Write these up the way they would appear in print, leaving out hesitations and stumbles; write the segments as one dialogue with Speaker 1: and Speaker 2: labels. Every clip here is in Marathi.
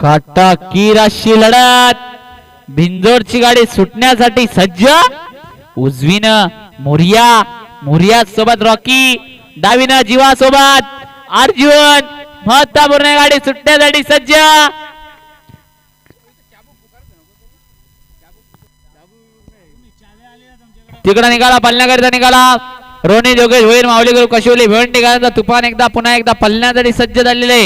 Speaker 1: काटाकीर अशी लढत. बिंजोरची गाडी सुटण्यासाठी सज्ज. उजवीनं मोरिया सोबत रॉकी, डावीनं जीवा सोबत अर्जुन. महत्वपूर्ण गाडी सुटण्यासाठी सज्ज. तिकडे निघाला, पलण्याकरिता निघाला. रोनी जोगेश होईल, माऊली गुरु कशोली भिवंडी गावाचा तुफान पुन्हा एकदा पलण्यासाठी सज्ज झालेले.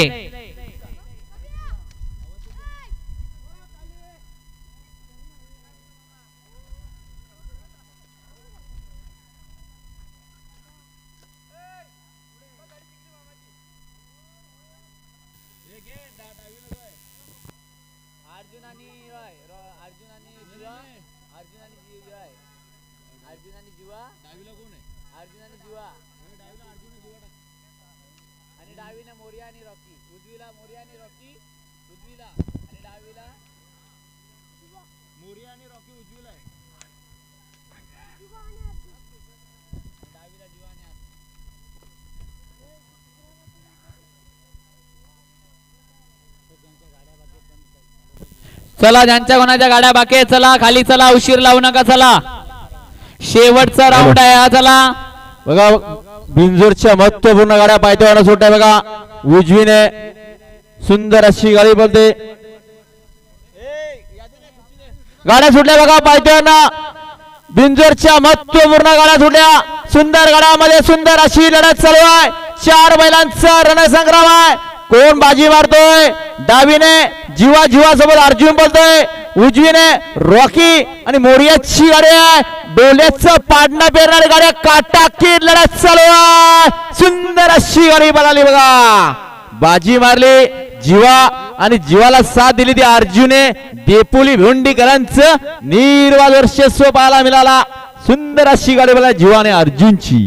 Speaker 1: चला, ज्यांच्या कोणाच्या गाड्या बाकी चला, खाली चला, उशीर लावू नका. चला, शेवटचा राऊंड आहे हा. चला
Speaker 2: बघा, बिंजोरच्या महत्वपूर्ण गाड्या पायथ्यावर सुटल्या. बघा, उजवीने सुंदर अशी गाडी बोलते. गाड्या सुटल्या बघा पायथ्यावर. बिंजोरच्या महत्वपूर्ण गाड्या सुटल्या. सुंदर गाड्यामध्ये सुंदर अशी लढत चालू आहे. 4 बैलांचा रणसंग्राम आहे. कोण बाजी मारतोय? डावीने जीवा सोबत अर्जुन बोलतोय, उजवीने रॉकी आणि मोरियाची गाडी आहे. डोल्याचं पाडणं पेरणारी गाडी. काटाकीर लढत चालू आहे. सुंदर अशी गाडी पळाली बघा. बाजी मारली जीवा आणि जीवाला साथ दिली ती अर्जुने. देपोली भिवंडीकरांचं निर्वाद वर्चस्व पाहायला मिळाला. सुंदर अशी गाडी पळाली जीवाने अर्जुनची.